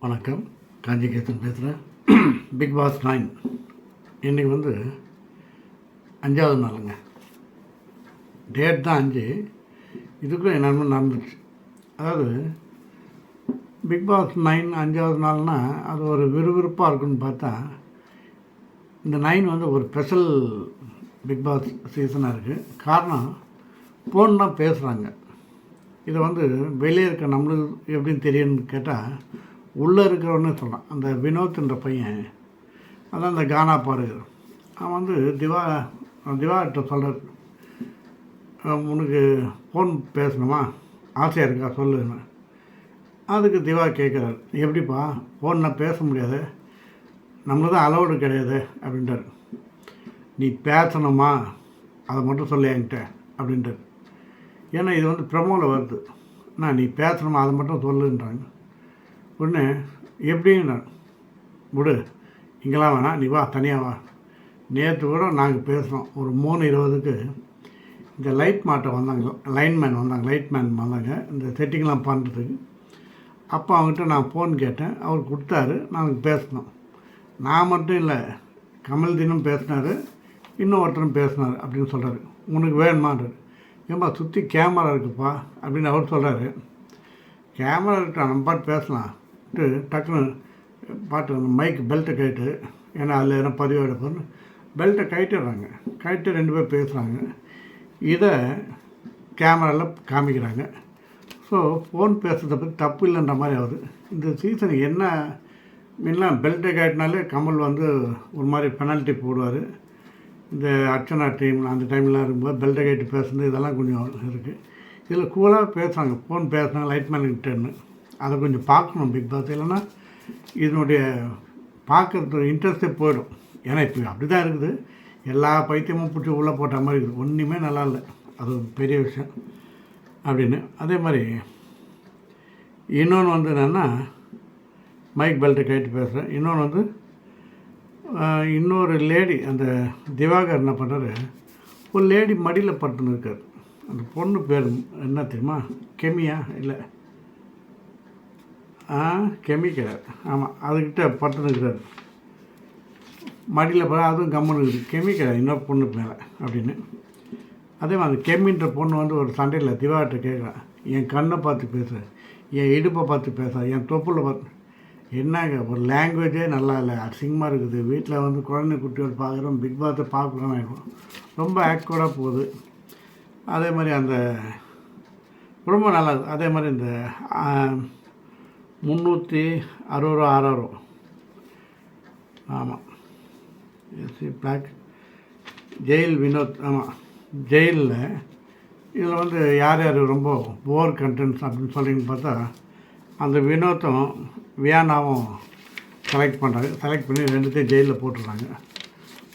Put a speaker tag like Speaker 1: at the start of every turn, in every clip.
Speaker 1: வணக்கம். காஞ்சிகேசன் பேசுகிறேன். Big pass 9 இன்றைக்கி வந்து 5வது நாளுங்க. டேட் தான் 5. இதுக்குள்ளே என்னென்ன நடந்துச்சு. அதாவது பிக் பாஸ் 9 5வது நாள்னால் அது ஒரு விறுவிறுப்பாக இருக்குன்னு பார்த்தா, இந்த 9 வந்து ஒரு ஸ்பெஷல் பிக் பாஸ் சீசனாக இருக்குது. காரணம், ஃபோன் தான் பேசுகிறாங்க. இதை வந்து வெளியே இருக்க நம்மளுக்கு எப்படின்னு தெரியும்னு கேட்டால், உள்ளே இருக்கிறவனே சொல்கிறான். அந்த வினோத்ன்ற பையன், அதான் அந்த கானா பாடுகிறார். அவன் வந்து திவாகிட்ட சொல்கிறார், உனக்கு ஃபோன் பேசணுமா, ஆசையாக இருக்கா சொல்லுன்னு. அதுக்கு திவா கேட்குறாரு, எப்படிப்பா ஃபோனில் பேச முடியாது, நம்மள தான் அலௌடு கிடையாது அப்படின்றார். நீ பேசணுமா அதை மட்டும் சொல்லு என்கிட்ட அப்படின்றார். ஏன்னா இது வந்து ப்ரமோவில் வருது. நீ பேசணுமா அதை மட்டும் சொல்லுன்றாங்க. உடனே எப்படின்னு விடு, இங்கெல்லாம் வேணாம், நீ வா, தனியாக வா. நேற்று கூட நாங்கள் பேசுகிறோம், ஒரு 3:20க்கு இந்த லைட் மாட்ட வந்தாங்க, லைட்மேன் வந்தாங்க இந்த செட்டிங்லாம் பண்ணுறதுக்கு. அப்போ அவங்ககிட்ட நான் ஃபோன் கேட்டேன், அவர் கொடுத்தாரு, நாங்கள் பேசினோம். நான் மட்டும் இல்லை, கமல்தீனும் பேசினார், இன்னும் ஒருத்தரும் பேசினார் அப்படின்னு சொல்கிறாரு. உனக்கு வேணுமான்றார். ஏன்பா சுற்றி கேமரா இருக்குப்பா அப்படின்னு அவர் சொல்கிறாரு. கேமரா இருக்கா, நம்ம பாட்டு பேசலாம் டக்குன்னு பாட்டு அந்த மைக் பெல்ட்டை கழிட்டு, ஏன்னா அதில் எதனா பதிவு எடுப்போன்னு பெல்ட்டை கழிட்டுறாங்க. கழிட்டு 2 பேர் பேசுகிறாங்க. இதை கேமராவில் காமிக்கிறாங்க. ஸோ ஃபோன் பேசுறதை பற்றி தப்பு இல்லைன்ற மாதிரி ஆகுது. இந்த சீசன் என்ன முன்னெலாம் பெல்ட்டை கழிட்டினாலே கமல் வந்து ஒரு மாதிரி பெனால்ட்டி போடுவார். இந்த அர்ச்சனா டீம் அந்த டைம்லாம் இருக்கும்போது பெல்ட்டை கழிட்டு பேசுகிறது இதெல்லாம் கொஞ்சம் இருக்குது. இதில் கூலாக பேசுகிறாங்க, ஃபோன் பேசுகிறாங்க லைட்மேன்கிட்டன்னு. அதை கொஞ்சம் பார்க்கணும் பிக் பாஸ். இல்லைன்னா இதனுடைய பார்க்குறது இன்ட்ரெஸ்ட்டே போயிடும். ஏன்னா இப்போ அப்படி தான் இருக்குது, எல்லா பைத்தியமும் பிடிச்சி உள்ளே போட்ட மாதிரி இருக்குது. ஒன்றுமே நல்லா இல்லை, அது ஒரு பெரிய விஷயம் அப்படின்னு. அதே மாதிரி இன்னொன்று வந்து என்னென்னா, மைக் பெல்ட்டை கேட்டு பேசுகிறேன். இன்னொன்று வந்து இன்னொரு லேடி, அந்த திவாகர் என்ன பண்ணுறாரு, ஒரு லேடி மடியில் படுத்துன்னு இருக்கார். அந்த பொண்ணு பேர் என்ன தெரியுமா, கெமியா இல்லை கெமிக்கிறார். ஆமாம், அதுக்கிட்ட படுத்துன்னு இருக்கிறார் மடியில் அதுவும் கம்முன்னு இருக்குது. கெமிக்கிறார் இன்னொரு பொண்ணு மேலே அப்படின்னு. அதே மாதிரி கெமின்ற பொண்ணு வந்து ஒரு சண்டையில் திவாகிட்ட கேட்குறான், என் கண்ணை பார்த்து பேச, என் இடுப்பை பார்த்து பேச, என் தொப்புளை பார்த்து. என்னங்க ஒரு லாங்குவேஜே நல்லா இல்லை, அசிங்கமாக இருக்குது. வீட்டில் வந்து குழந்தை குட்டியோடு பார்க்குறோம், பிக் பாஸை பார்க்கலான்னு ஆகிடும். ரொம்ப ஆக்வர்டாக போகுது. அதே மாதிரி அந்த ரொம்ப நல்லா இருக்குது. அதே மாதிரி இந்த 360 ஆமாம் பிளாக் ஜெயில் வினோத். ஆமாம், ஜெயிலில் இதில் வந்து யார் யார் ரொம்ப போர் கண்டென்ட்ஸ் அப்படின்னு சொல்லிங்கன்னு பார்த்தா, அந்த வினோத்தும் வியானாவும் செலக்ட் பண்ணுறாங்க. செலக்ட் பண்ணி 2 ஜெயிலில் போட்டுடுறாங்க.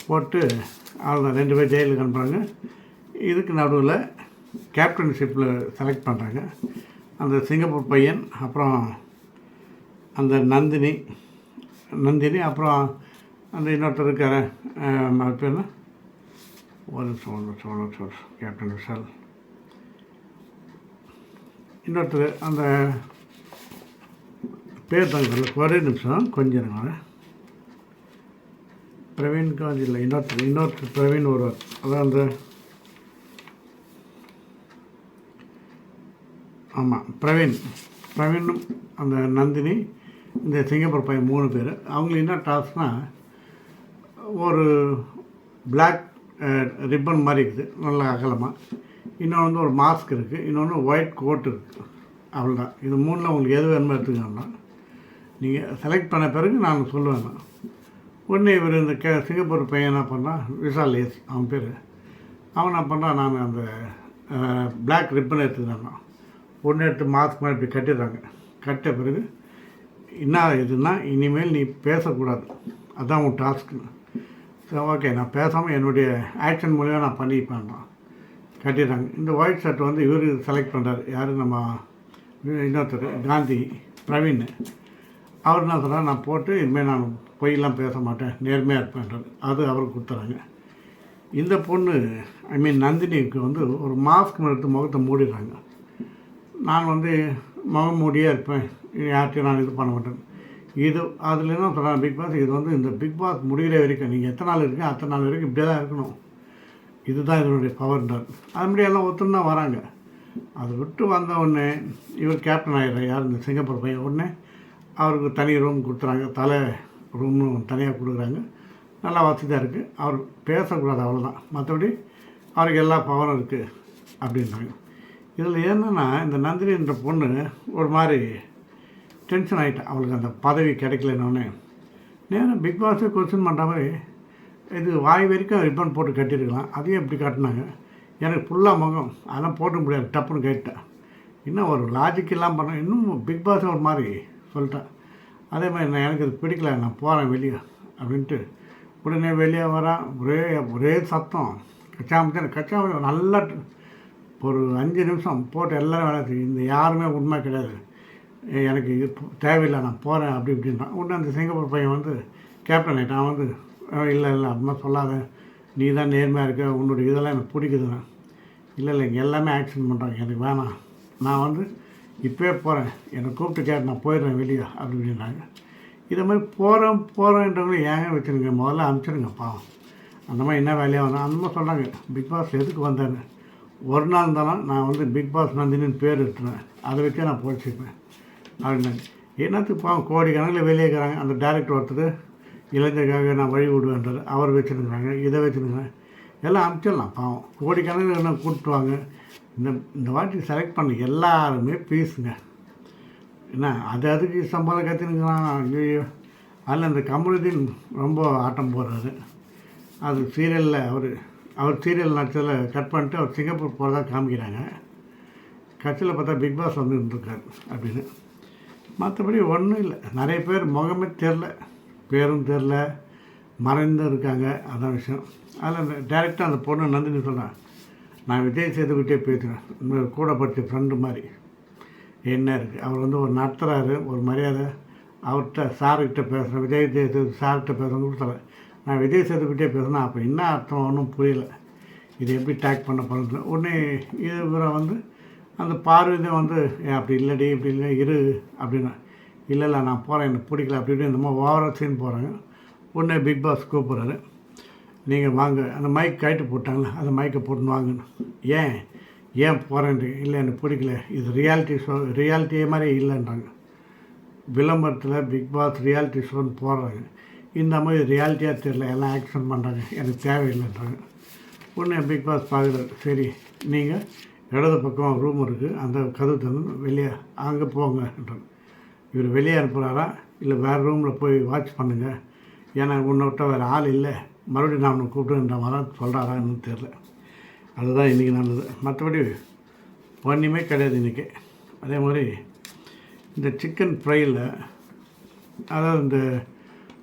Speaker 1: போட்டு அவங்க 2 பேர் ஜெயிலுக்கு அனுப்புகிறாங்க. இதுக்கு நடுவில் கேப்டன்ஷிப்பில் செலக்ட் பண்ணுறாங்க அந்த சிங்கப்பூர் பையன், அப்புறம் அந்த நந்தினி, அப்புறம் அந்த இன்னொருத்தர் இருக்கார், அது பேர் என்ன, ஒரு கேப்டன் விஷால், இன்னொருத்தர் அந்த பேர் தான் சொல்ல, ஒரே நிமிஷம் கொஞ்சம் இருங்க. பிரவீன் காந்தி இல்லை, இன்னொருத்தர் பிரவீன் ஒருவர். அதான் அந்த ஆமாம் பிரவீனும் அந்த நந்தினி, இந்த சிங்கப்பூர் பையன் 3 பேர். அவங்களுக்கு என்ன டாஸ்க்னால், ஒரு பிளாக் ரிப்பன் மாதிரி இருக்குது நல்லா அகலமாக, இன்னொன்று வந்து ஒரு மாஸ்க் இருக்குது, இன்னொன்று ஒயிட் கோட் இருக்குது. அவ்வளோதான். இது 3ல் உங்களுக்கு எது வேணுமோ எடுத்துக்கோங்கன்னா, நீங்கள் செலக்ட் பண்ண பிறகு நான் சொல்லுவேன். உடனே இவர் இந்த சிங்கப்பூர் பையன் என்ன பண்ணால், விஷால் ஏசி அவன் பேர், அவன் என்ன பண்ணால், நான் அந்த பிளாக் ரிப்பன் எடுத்துக்கிறேன். ஒன்று எடுத்து மாஸ்க் மாதிரி இப்படி கட்டிடுறாங்க. கட்ட பிறகு என்ன இதுன்னா, இனிமேல் நீ பேசக்கூடாது, அதுதான் உன் டாஸ்க்கு. சரி ஓகே, நான் பேசாமல் என்னுடைய ஆக்ஷன் மூலிமா நான் பண்ணிப்பேன்றான். கட்டிடுறாங்க. இந்த ஒயிட் ஷர்ட் வந்து இவர் செலக்ட் பண்ணுறாரு. யார், நம்ம இன்னொருத்தர் காந்தி பிரவீன். அவர் என்ன சொல்கிறார், நான் போட்டு இனிமேல் நான் பொய்யெல்லாம் பேச மாட்டேன், நேர்மையாக இருப்பேன்றார். அது அவருக்கு கொடுத்துறாங்க. இந்த பொண்ணு நந்தினிக்கு வந்து ஒரு மாஸ்க் எடுத்து முகத்தை மூடிடுறாங்க. நான் வந்து முகம் மூடியே இருப்பேன், யார்கிட்டையும் நான் இது பண்ண மாட்டேன். இது அதில் என்ன சொல்கிறாங்க பிக் பாஸ், இது வந்து இந்த பிக் பாஸ் முடிகிற வரைக்கும் நீங்கள் எத்தனை நாள் இருக்கீங்க அத்தனை நாள் வரைக்கும் இப்படியே தான் இருக்கணும், இதுதான் இதனுடைய பவர்ன்றார். அது மாதிரி எல்லாம் ஒத்துன்னு தான் வராங்க. அதை விட்டு வந்த உடனே இவர் கேப்டன் ஆகிடுறார், யார் இந்த சிங்கப்பூர் பையன். உடனே அவருக்கு தனி ரூம் கொடுத்துறாங்க, தலை ரூம்னு தனியாக கொடுக்குறாங்க. நல்லா வசதியாக இருக்குது. அவர் பேசக்கூடாது, அவ்வளோதான். மற்றபடி அவருக்கு எல்லா பவரும் இருக்குது அப்படின்றாங்க. இதில் என்னென்னா இந்த நந்தினின்ற பொண்ணு ஒரு மாதிரி டென்ஷன் ஆகிட்டேன். அவளுக்கு அந்த பதவி கிடைக்கலன்னொன்னே நேராக பிக் பாஸே கொஸ்டின் பண்ணுற மாதிரி, இது வாய் வரைக்கும் ரிப்பன் போட்டு கட்டியிருக்கலாம், அதையும் எப்படி காட்டினாங்க, எனக்கு ஃபுல்லாக முகம் அதெல்லாம் போட்டு முடியாது, டப்புன்னு கேட்டேன். இன்னும் ஒரு லாஜிக் இல்லாமல் பண்ணேன். இன்னும் பிக் பாஸ் ஒரு மாதிரி சொல்லிட்டேன். அதே மாதிரி நான் எனக்கு இது பிடிக்கல, நான் போகிறேன் வெளியே அப்படின்ட்டு உடனே வெளியே வரான். ஒரே சத்தம், கச்சாம நல்லா ஒரு 5 நிமிஷம் போட்டு எல்லோரும் வேலை செய்யும். இந்த யாருமே உண்மை கிடையாது, எனக்கு இது தேவையில்லை, நான் போகிறேன் அப்படி இப்படின்றான். உடனே அந்த சிங்கப்பூர் பையன் வந்து கேப்டன் ஆகிட்டான். அவன் வந்து இல்லை அப்படின்னா சொல்லாத, நீ தான் நேர்மையாக இருக்க, உன்னுடைய இதெல்லாம் எனக்கு பிடிக்குதுண்ணா. இல்லை இங்கே எல்லாமே ஆக்ஷன் பண்ணுறாங்க, எனக்கு வேணாம், நான் வந்து இப்போயே போகிறேன், என்னை கூப்பிட்டு கேட்டு நான் போயிடுறேன் வெளியே அப்படி இப்படின்றாங்க. இதை மாதிரி போகிறேன்றவங்களும் ஏங்க வச்சுருங்க, முதல்ல அனுப்பிச்சிடுங்க பாவம். அந்த மாதிரி என்ன வேலையாக வந்தேன் அந்த மாதிரி சொல்கிறாங்க. பிக் பாஸ் எதுக்கு வந்தேன்னு ஒரு நாள் இருந்தாலும் நான் வந்து பிக் பாஸ் நந்தினின்னு பேர் எடுத்துனேன், அதை வச்சே நான் போச்சுப்பேன் அப்படின்னாங்க. என்னத்துக்கு பாவம் கோடிக்கணக்கில் வெளியே இருக்கிறாங்க. அந்த டேரக்டர் ஒருத்தர் இளைஞருக்காக நான் வழி விடுவேன்றார், அவர் வச்சுருக்குறாங்க, இதை வச்சுருக்குறேன், எல்லாம் அனுப்பிச்சிடலாம் பாவம். கோடிக்கணக்கில் என்ன கூப்பிட்டுவாங்க. இந்த வாட்டி செலக்ட் பண்ண எல்லாருமே பீஸுங்க. என்ன அதுக்கு சம்பளம் கற்றுனுங்கிறான். ஐயோ, அதில் அந்த கமருதீன் ரொம்ப ஆட்டம் போடுறாரு. அது சீரியலில் அவர் சீரியல் நடிச்சதில் கட் பண்ணிட்டு அவர் சிங்கப்பூர் போகிறதா காமிக்கிறாங்க. கட்சியில் பார்த்தா பிக் பாஸ் வந்து இருந்திருக்காரு அப்படின்னு. மற்றபடி ஒன்றும் இல்லை. நிறைய பேர் முகமே தெரில, பேரும் தெரில, மறைந்தும் இருக்காங்க. அதான் விஷயம். அதில் டேரெக்டாக அந்த பொண்ணு நந்தினி சொல்கிறேன், நான் விஜய் சேதுக்கிட்டே பேசுகிறேன், கூட படித்த ஃப்ரெண்டு மாதிரி. என்ன இருக்குது, அவர் வந்து ஒரு நடத்துகிறாரு, ஒரு மரியாதை, அவர்கிட்ட சார்கிட்ட பேசுகிறேன், விஜய் சேது சார்கிட்ட பேசுகிறேன்னு கூட சொல்கிறேன். நான் விஜய் சேதுக்கிட்டே பேசுகிறேன், அப்போ என்ன அர்த்தம் ஒன்றும் புரியல, இது எப்படி டேக் பண்ண போகிறது. உடனே இவரை வந்து அந்த பார்வையை வந்து அப்படி இல்லடி இப்படி இல்லை இரு அப்படின்னா, இல்லை நான் போகிறேன், எனக்கு பிடிக்கல அப்படி இப்படி இந்த மாதிரி ஓவராக சீன் போகிறாங்க. உடனே பிக் பாஸ் கூப்பிட்றாரு, நீங்கள் வாங்க, அந்த மைக் கைட்டு போட்டாங்களே அந்த மைக்கை போட்டுன்னு வாங்கன்னு. ஏன் போகிறேன்ட்டு, இல்லை எனக்கு பிடிக்கல, இது ரியாலிட்டி ஷோ, ரியாலிட்டியே மாதிரி இல்லைன்றாங்க. விளம்பரத்தில் பிக் பாஸ் ரியாலிட்டி ஷோன்னு போடுறாங்க, இந்த மாதிரி ரியாலிட்டியாக தெரியல, எல்லாம் ஆக்ஷன் பண்ணுறாங்க, எனக்கு தேவையில்லைன்றாங்க. உடனே பிக் பாஸ் பார்க்குறாரு, சரி நீங்கள் இடது பக்கம் ரூம் இருக்குது, அந்த கதவு தந்து வெளியே அங்கே போங்கன்றாங்க. இவர் வெளியே அனுப்புகிறாரா இல்லை வேறு ரூமில் போய் வாட்ச் பண்ணுங்கள், ஏன்னா உன்னை விட்டால் வேறு ஆள் இல்லை, மறுபடியும் நான் உன்னை கூப்பிட்டுன்ற மாதிரி சொல்கிறாரா என்னன்னு தெரில. அதுதான் இன்றைக்கி நல்லது. மற்றபடி ஒன்றுமே கிடையாது இன்றைக்கி. அதே மாதிரி இந்த சிக்கன் ஃப்ரையில், அதாவது இந்த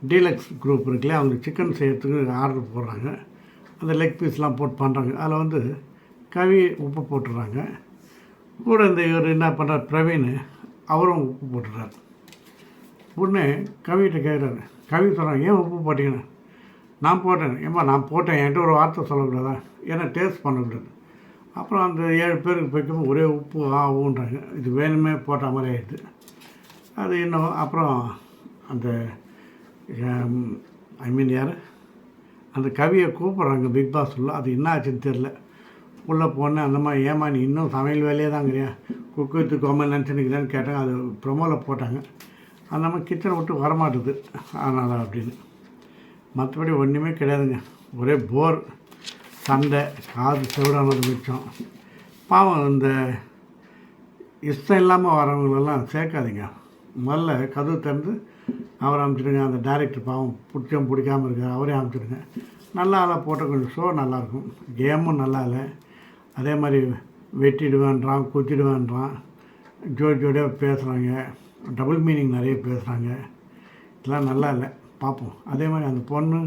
Speaker 1: டீலக்ஸ் குரூப் இருக்குல்ல, அவங்க சிக்கன் செய்கிறதுக்கு ஆர்டர் போடுறாங்க, அந்த லெக் பீஸ்லாம் போட்டு பண்ணுறாங்க. அதில் வந்து கவி உப்பு போட்டுடுறாங்க. கூட இந்த இவர் என்ன பண்ணுறார் பிரவீன், அவரும் உப்பு போட்டுடுறார். உடனே கவிகிட்ட கேட்குறாரு, கவி சொல்கிறாங்க, ஏன் உப்பு போட்டிங்கன்னு. நான் போட்டேன், ஏம்மா நான் போட்டேன், என்கிட்ட ஒரு வார்த்தை சொல்லக்கூடாதா, ஏன்னா டேஸ்ட் பண்ணக்கூடாது. அப்புறம் அந்த 7 பேருக்கு வைக்கும்போது ஒரே உப்பு ஊன்றாங்க, இது வேணுமே போட்ட மாதிரி ஆகிடுது. அது இன்னும் அப்புறம் அந்த யார் அந்த கவியை கூப்பிட்றாங்க பிக் பாஸ் உள்ள, அது என்ன ஆச்சுன்னு தெரில. உள்ளே போனேன் அந்த மாதிரி, ஏமா நீ இன்னும் சமையல் வேலையே தாங்கிறியா, குக் வித் கோமல் நினச்சினுக்குதான்னு கேட்டாங்க. அது ப்ரொமோவில் போட்டாங்க. அந்த மாதிரி கிச்சனை விட்டு வரமாட்டுது அதனால் அப்படின்னு. மற்றபடி ஒன்றுமே கிடையாதுங்க, ஒரே போர், சண்டை, காது செவிடானது மிச்சம். பாவம் இந்த இஷ்டம் இல்லாமல் வரவங்களெல்லாம் சேர்க்காதீங்க. முதல்ல கதவு திறந்து அவரை அனுப்பிச்சிடுங்க. அந்த டைரக்டர் பாவம் பிடிக்காமல் இருக்கார், அவரே அனுப்பிச்சிடுங்க. நல்லா ஆளாக போட்டால் கொஞ்சம் ஷோ நல்லாயிருக்கும். கேமும் நல்லா இல்லை. அதே மாதிரி வெட்டிடுவேன்றான், குத்திடுவேன்றான், ஜோடியாக பேசுகிறாங்க, டபுள் மீனிங் நிறைய பேசுகிறாங்க. இதெல்லாம் நல்லா இல்லை, பார்ப்போம். அதே மாதிரி அந்த பொண்ணு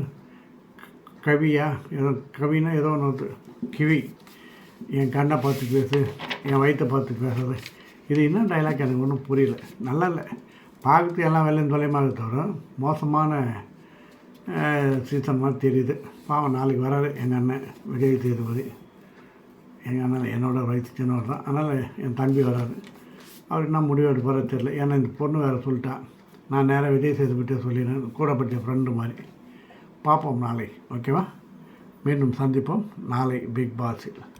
Speaker 1: கவியா, ஏதோ கவினா ஏதோ ஒன்று கிவி, என் கண்ணை பார்த்து பேசு, என் வயிற்றை பார்த்து பேசுறது, இது என்ன டைலாக் எனக்கு ஒன்றும் புரியல, நல்லா இல்லை. பார்க்குறதுக்கு எல்லாம் வெள்ளையும் தொலைமாக தவிர மோசமான சீசன் மாதிரி தெரியுது. பாவம் நாளைக்கு வராரு எங்கள் அண்ணன் விஜய் சேதுபதி. எங்கள் அண்ணன் என்னோட வயசு சின்னவர் தான், அதனால் என் தம்பி வராரு. அவர் என்ன முடிவு எடுப்பாரோ தெரியல. ஏன்னா இந்த பொண்ணு வேறு சொல்லிட்டான், நான் நேராக விஜய் சேதுபதியை சொல்லிடுறேன், கூட படித்த ஃப்ரெண்டு மாதிரி. பார்ப்போம் நாளை, ஓகேவா? மீண்டும் சந்திப்போம் நாளை பிக் பாஸில்.